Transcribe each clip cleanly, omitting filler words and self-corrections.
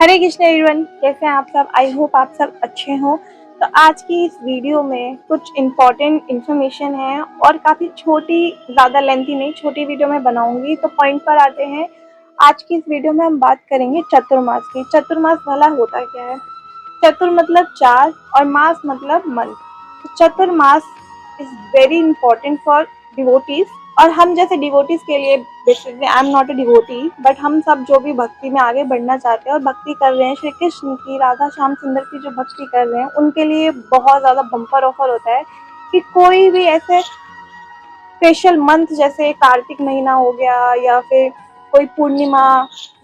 हरे Krishna everyone, कैसे हैं आप सब। आई होप आप सब अच्छे हों। तो आज की इस वीडियो में कुछ इम्पोर्टेंट इन्फॉर्मेशन है और काफ़ी छोटी, ज़्यादा लेंथी नहीं, छोटी वीडियो में बनाऊंगी। तो पॉइंट पर आते हैं। आज की इस वीडियो में हम बात करेंगे चतुर्मास की। चतुर्मास भला होता क्या है। चतुर मतलब चार और मास मतलब मंथ। तो Chaturmas is very important for devotees और हम जैसे डिवोटीज के लिए। Basically I am not a devotee, but हम सब जो भी भक्ति में आगे बढ़ना चाहते हैं और भक्ति कर रहे हैं श्री कृष्ण की, राधा श्याम सुंदर की जो भक्ति कर रहे हैं, उनके लिए बहुत ज़्यादा बम्पर ऑफर होता है कि कोई भी ऐसे स्पेशल मंथ जैसे कार्तिक महीना हो गया या फिर कोई पूर्णिमा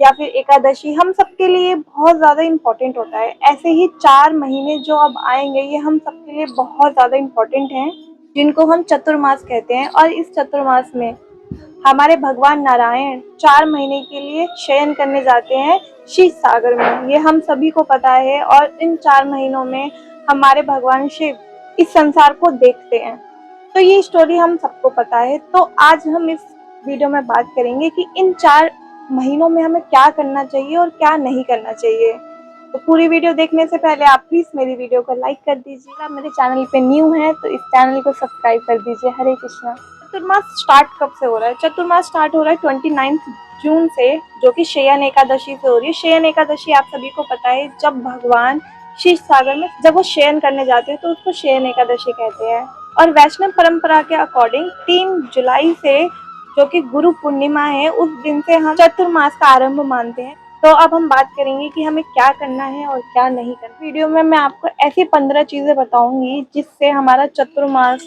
या फिर एकादशी, हम सबके लिए बहुत ज़्यादा इम्पोर्टेंट होता है। ऐसे ही 4 महीने जो अब आएंगे ये हम सबके लिए बहुत ज़्यादा इम्पोर्टेंट हैं, जिनको हम चतुर्मास कहते हैं। और इस चतुर्मास में हमारे भगवान नारायण 4 महीने के लिए शयन करने जाते हैं क्षीर सागर में। ये हम सभी को पता है। और इन 4 महीनों में हमारे भगवान शिव इस संसार को देखते हैं। तो ये स्टोरी हम सबको पता है। तो आज हम इस वीडियो में बात करेंगे कि इन 4 महीनों में हमें क्या करना चाहिए और क्या नहीं करना चाहिए। तो पूरी वीडियो देखने से पहले आप प्लीज मेरी वीडियो को लाइक कर दीजिए। आप मेरे चैनल पे न्यू हैं तो इस चैनल को सब्सक्राइब कर दीजिए। हरे कृष्णा। चतुर्मास स्टार्ट कब से हो रहा है। चतुर्मास स्टार्ट हो रहा है 29 जून से, जो कि शयन एकादशी से हो रही है। शयन एकादशी आप सभी को पता है, जब भगवान क्षीर सागर में जब वो शयन करने जाते हैं तो उसको शयन एकादशी कहते हैं। और वैष्णव परंपरा के अकॉर्डिंग 3 जुलाई से, जो कि गुरु पूर्णिमा है, उस दिन से हम चतुर्मास का आरंभ मानते हैं। तो अब हम बात करेंगे कि हमें क्या करना है और क्या नहीं करना। वीडियो में मैं आपको ऐसी 15 चीजें बताऊंगी जिससे हमारा चतुर्मास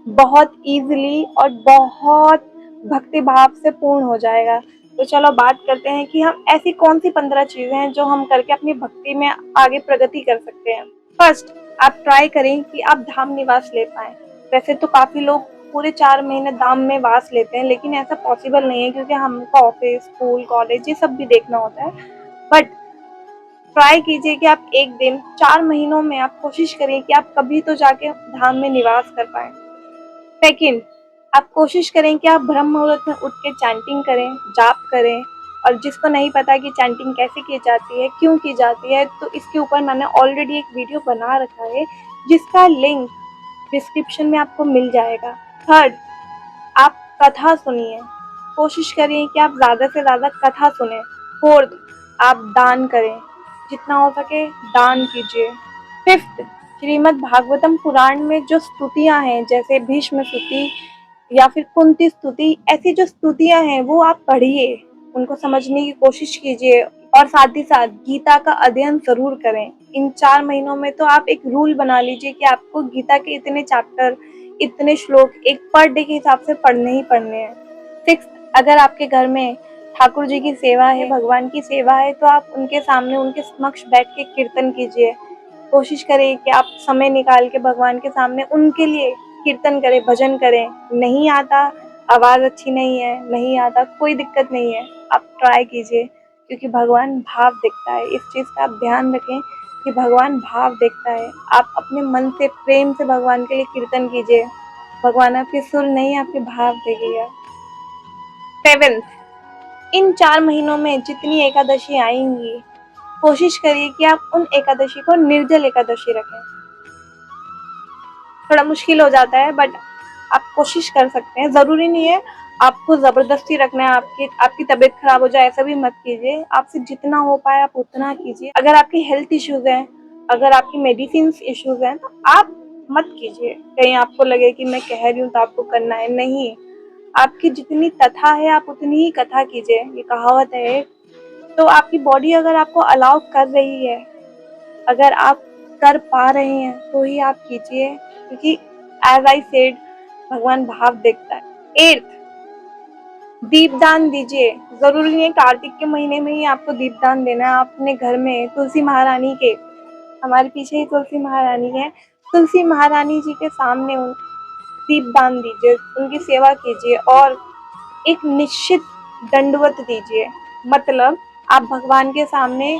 बहुत इजीली और बहुत भक्ति भाव से पूर्ण हो जाएगा। तो चलो बात करते हैं कि हम ऐसी कौन सी 15 चीजें हैं जो हम करके अपनी भक्ति में आगे प्रगति कर सकते हैं। फर्स्ट, आप ट्राई करें कि आप धाम निवास ले पाएं। वैसे तो काफी लोग पूरे 4 महीने धाम में वास लेते हैं, लेकिन ऐसा पॉसिबल नहीं है क्योंकि हमको ऑफिस, स्कूल, कॉलेज ये सब भी देखना होता है। बट ट्राई कीजिए कि आप एक दिन 4 महीनों में आप कोशिश करिए कि आप कभी तो जाके धाम में निवास कर पाए। सेकंड, आप कोशिश करें कि आप ब्रह्म मुहूर्त में उठ के चैंटिंग करें, जाप करें। और जिसको नहीं पता कि चैंटिंग कैसे की जाती है, क्यों की जाती है, तो इसके ऊपर मैंने ऑलरेडी एक वीडियो बना रखा है जिसका लिंक डिस्क्रिप्शन में आपको मिल जाएगा। थर्ड, आप कथा सुनिए। कोशिश करिए कि आप ज़्यादा से ज़्यादा कथा सुने। फोर्थ, आप दान करें, जितना हो सके दान कीजिए। फिफ्थ, श्रीमद् भागवतम पुराण में जो स्तुतियां हैं, जैसे भीष्म स्तुति या फिर कुंती स्तुति, ऐसी जो स्तुतियां हैं वो आप पढ़िए, उनको समझने की कोशिश कीजिए। और साथ ही साथ गीता का अध्ययन जरूर करें। इन 4 महीनों में तो आप एक रूल बना लीजिए कि आपको गीता के इतने चैप्टर, इतने श्लोक एक पर डे के हिसाब से पढ़ने ही पढ़ने हैं। सिक्स, अगर आपके घर में ठाकुर जी की सेवा है, भगवान की सेवा है, तो आप उनके सामने, उनके समक्ष बैठ के कीर्तन कीजिए। कोशिश करें कि आप समय निकाल के भगवान के सामने उनके लिए कीर्तन करें, भजन करें। नहीं आता, आवाज अच्छी नहीं है, नहीं आता, कोई दिक्कत नहीं है, आप ट्राई कीजिए, क्योंकि भगवान भाव देखता है। इस चीज का आप ध्यान रखें कि भगवान भाव देखता है। आप अपने मन से, प्रेम से भगवान के लिए कीर्तन कीजिए। भगवान आपके सुर नहीं, आपके भाव देखेगा। सेवेंथ, इन 4 महीनों में जितनी एकादशी आएंगी, कोशिश करिए कि आप उन एकादशी को निर्जल एकादशी रखें। थोड़ा मुश्किल हो जाता है, बट आप कोशिश कर सकते हैं। जरूरी नहीं है आपको जबरदस्ती रखना है, आपकी तबीयत खराब हो जाए ऐसा भी मत कीजिए। आपसे जितना हो पाए आप उतना कीजिए। अगर आपकी हेल्थ इश्यूज हैं, अगर आपकी मेडिसिन इश्यूज हैं, तो आप मत कीजिए। कहीं आपको लगे कि मैं कह रही हूँ तो आपको करना है, नहीं। आपकी जितनी कथा है आप उतनी ही कथा कीजिए, ये कहावत है। तो आपकी बॉडी अगर आपको अलाउ कर रही है, अगर आप कर पा रहे हैं, तो ही आप कीजिए, क्योंकि एज आई सेड, भगवान भाव देखता है। एट्थ, दीपदान दीजिए। जरूरी नहीं है कार्तिक के महीने में ही आपको दीपदान देना है। आप अपने घर में तुलसी महारानी के, हमारे पीछे ही तुलसी महारानी है, तुलसी महारानी जी के सामने दीपदान दीजिए, उनकी सेवा कीजिए और एक निश्चित दंडवत दीजिए। मतलब आप भगवान के सामने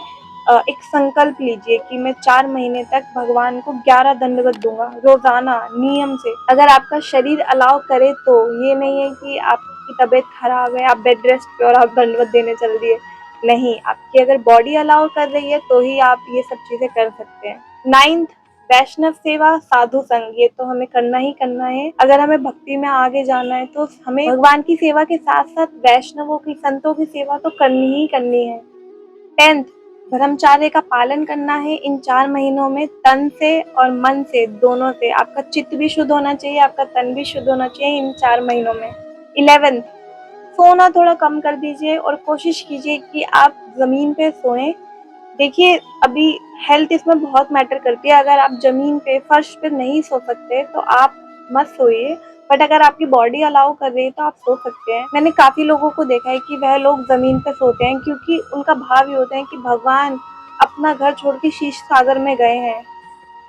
एक संकल्प लीजिए कि मैं 4 महीने तक भगवान को 11 दंडवत दूंगा रोजाना नियम से। अगर आपका शरीर अलाउ करे तो, ये नहीं है कि आपकी तबीयत खराब है, आप बेड रेस्ट पे और आप दंडवत देने चल दिए, नहीं, आपकी अगर बॉडी अलाउ कर रही है तो ही आप ये सब चीजें कर सकते हैं। 9th, वैष्णव सेवा साधु संग, ये तो हमें करना ही करना है। अगर हमें भक्ति में आगे जाना है तो हमें भगवान की सेवा के साथ साथ वैष्णवों की, संतों की सेवा तो करनी ही करनी है। 10th, ब्रह्मचार्य का पालन करना है इन 4 महीनों में, तन से और मन से, दोनों से। आपका चित्त भी शुद्ध होना चाहिए, आपका तन भी शुद्ध होना चाहिए इन 4 महीनों में। 11th, सोना थोड़ा कम कर दीजिए और कोशिश कीजिए कि आप जमीन पे सोएं। देखिए, अभी हेल्थ इसमें बहुत मैटर करती है। अगर आप जमीन पे, फर्श पे नहीं सो सकते तो आप मत सोइए, बट अगर आपकी बॉडी अलाउ कर रही है तो आप सो सकते हैं। मैंने काफी लोगों को देखा है कि वह लोग जमीन पे सोते हैं क्योंकि उनका भाव ये होता है कि भगवान अपना घर छोड़ के शीश सागर में गए हैं,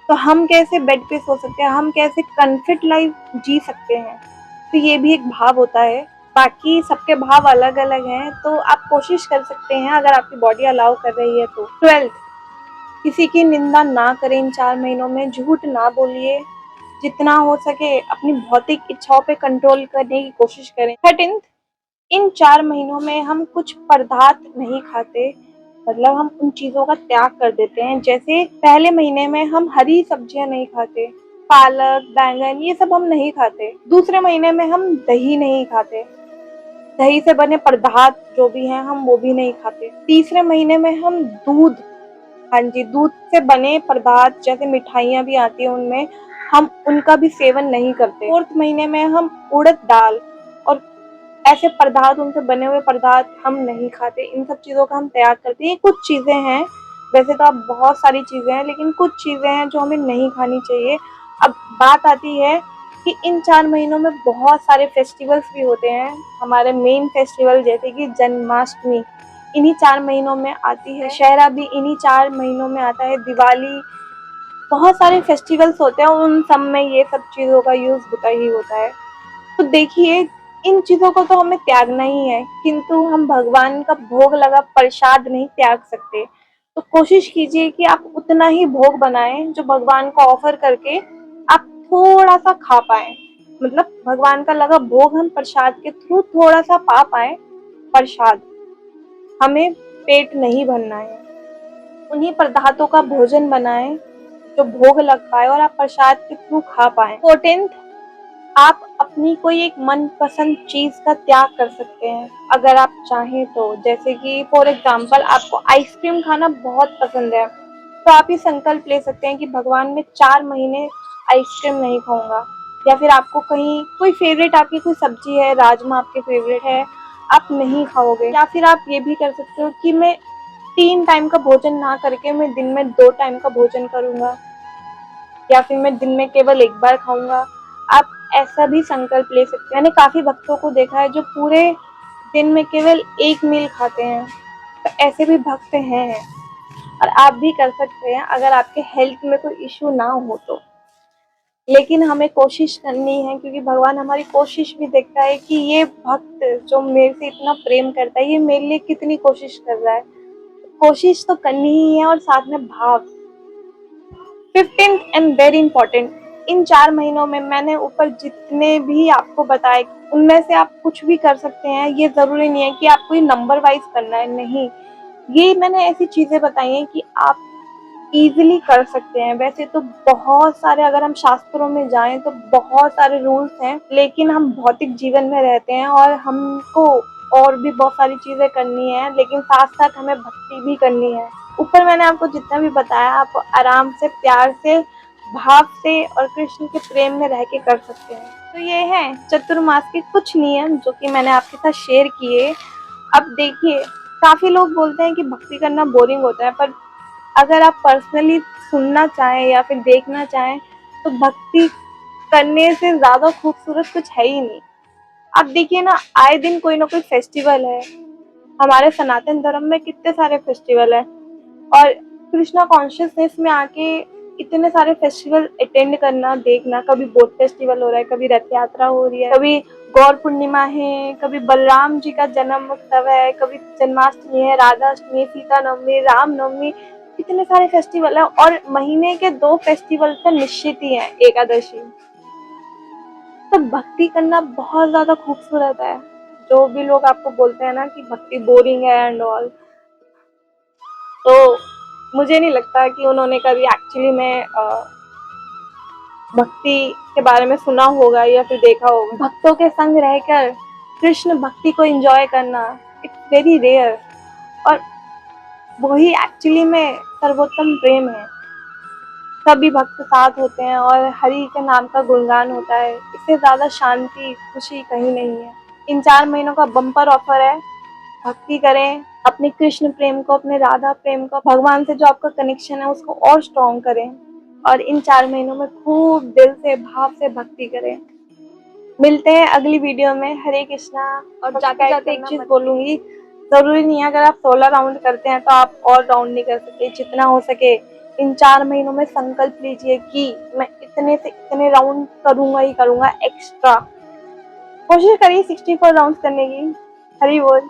तो हम कैसे बेड पे सो सकते हैं, हम कैसे कम्फर्ट लाइफ जी सकते हैं। तो ये भी एक भाव होता है। बाकी सबके भाव अलग अलग हैं, तो आप कोशिश कर सकते हैं अगर आपकी बॉडी अलाउ कर रही है तो। 12th, किसी की निंदा ना करें इन 4 महीनों में, झूठ ना बोलिए, जितना हो सके अपनी भौतिक इच्छाओं पे कंट्रोल करने की कोशिश करें। 13th, इन 4 महीनों में हम कुछ पदार्थ नहीं खाते, मतलब हम उन चीजों का त्याग कर देते हैं। जैसे पहले महीने में हम हरी सब्जियां नहीं खाते, पालक, बैंगन, ये सब हम नहीं खाते। दूसरे महीने में हम दही नहीं खाते, दही से बने पदार्थ जो भी हैं हम वो भी नहीं खाते। तीसरे महीने में हम दूध, हाँ जी, दूध से बने पदार्थ जैसे मिठाइयाँ भी आती हैं उनमें, हम उनका भी सेवन नहीं करते। 4th महीने में हम उड़द दाल और ऐसे पदार्थ, उनसे बने हुए पदार्थ हम नहीं खाते। इन सब चीज़ों का हम त्याग करते हैं। ये कुछ चीज़ें हैं, वैसे तो अब बहुत सारी चीज़ें हैं, लेकिन कुछ चीज़ें हैं जो हमें नहीं खानी चाहिए। अब बात आती है कि इन 4 महीनों में बहुत सारे फेस्टिवल्स भी होते हैं। हमारे मेन फेस्टिवल जैसे कि जन्माष्टमी इन्हीं 4 महीनों में आती है, दशहरा भी इन्हीं 4 महीनों में आता है, दिवाली, बहुत सारे फेस्टिवल्स होते हैं, उन सब में ये सब चीज़ों का यूज़ होता ही होता है। तो देखिए, इन चीज़ों को तो हमें त्यागना ही है, किंतु हम भगवान का भोग लगा प्रसाद नहीं त्याग सकते। तो कोशिश कीजिए कि आप उतना ही भोग बनाएं जो भगवान को ऑफर करके आप थोड़ा सा खा पाए, मतलब भगवान का लगा भोग हम प्रसाद के थ्रू थोड़ा सा पा पाए। प्रसाद, हमें पेट नहीं भरना है, उन्हीं पदार्थों का भोजन बनाएं जो भोग लग पाए और आप प्रसाद के थ्रू खा पाए। 14th, आप अपनी कोई एक मनपसंद चीज का त्याग कर सकते हैं अगर आप चाहें तो। जैसे कि फॉर एग्जाम्पल आपको आइसक्रीम खाना बहुत पसंद है, तो आप ये संकल्प ले सकते हैं कि भगवान मैं 4 महीने आइसक्रीम नहीं खाऊंगा। या फिर आपको कहीं कोई फेवरेट, आपकी कोई सब्जी है, राजमा आपके फेवरेट है, आप नहीं खाओगे। या फिर आप ये भी कर सकते हो कि मैं 3 टाइम का भोजन ना करके मैं दिन में 2 टाइम का भोजन करूंगा, या फिर मैं दिन में केवल एक बार खाऊंगा। आप ऐसा भी संकल्प ले सकते हैं। मैंने काफी भक्तों को देखा है जो पूरे दिन में केवल एक मील खाते हैं, तो ऐसे भी भक्त हैं और आप भी कर सकते हैं अगर आपके हेल्थ में कोई इश्यू ना हो तो। लेकिन हमें कोशिश करनी है, क्योंकि भगवान हमारी कोशिश भी देखता है कि ये भक्त जो मेरे से इतना प्रेम करता है, ये मेरे लिए कितनी कोशिश कर रहा है। कोशिश तो करनी ही है और साथ में भाव। 15th एंड वेरी इंपॉर्टेंट, इन 4 महीनों में मैंने ऊपर जितने भी आपको बताए उनमें से आप कुछ भी कर सकते हैं। ये जरूरी नहीं है कि आपको ये नंबर वाइज करना है, नहीं, ये मैंने ऐसी चीजें बताई हैं कि आप इजीली कर सकते हैं। वैसे तो बहुत सारे, अगर हम शास्त्रों में जाएं तो बहुत सारे रूल्स हैं, लेकिन हम भौतिक जीवन में रहते हैं और हमको और भी बहुत सारी चीजें करनी है, लेकिन साथ साथ हमें भक्ति भी करनी है। ऊपर मैंने आपको जितना भी बताया आप आराम से, प्यार से, भाव से और कृष्ण के प्रेम में रह के कर सकते हैं। तो ये है चतुर्मास के कुछ नियम जो कि मैंने आपके साथ शेयर किए। अब देखिए, काफी लोग बोलते हैं कि भक्ति करना बोरिंग होता है, पर अगर आप पर्सनली सुनना चाहें या फिर देखना चाहें तो भक्ति करने से ज्यादा खूबसूरत कुछ है ही नहीं। आप देखिए ना, आए दिन कोई ना कोई फेस्टिवल है। हमारे सनातन धर्म में कितने सारे फेस्टिवल है, और कृष्णा कॉन्शियसनेस में आके इतने सारे फेस्टिवल अटेंड करना, देखना, कभी बोट फेस्टिवल हो रहा है, कभी रथ यात्रा हो रही है, कभी गौर पूर्णिमा है, कभी बलराम जी का जन्म उत्सव है, कभी जन्माष्टमी है, राधाष्टमी, सीता नवमी, राम नवमी, इतने सारे फेस्टिवल है। और महीने के 2 फेस्टिवल तो निश्चित ही है, एकादशी। तो भक्ति करना बहुत ज्यादा खूबसूरत है। जो भी लोग आपको बोलते हैं ना कि भक्ति बोरिंग है एंड ऑल, तो मुझे नहीं लगता कि उन्होंने कभी एक्चुअली में भक्ति के बारे में सुना होगा या फिर देखा होगा। भक्तों के संग रहकर कृष्ण भक्ति को एंजॉय करना इट्स वेरी रेयर, और वही एक्चुअली में सर्वोत्तम प्रेम है। सभी भक्त साथ होते हैं और हरि के नाम का गुणगान होता है, इससे ज्यादा शांति खुशी कहीं नहीं है। इन 4 महीनों का बम्पर ऑफर है, भक्ति करें, अपने कृष्ण प्रेम को, अपने राधा प्रेम को, भगवान से जो आपका कनेक्शन है उसको और स्ट्रॉन्ग करें, और इन 4 महीनों में खूब दिल से भाव से भक्ति करें। मिलते हैं अगली वीडियो में। हरे कृष्णा। और जाते जाते एक चीज बोलूंगी, जरूरी नहीं है अगर आप 16 राउंड करते हैं तो आप और राउंड नहीं कर सकते। जितना हो सके इन 4 महीनों में संकल्प लीजिए कि मैं इतने से इतने राउंड करूंगा ही करूंगा एक्स्ट्रा। कोशिश करिए 64 राउंड करने की। हरि बोल।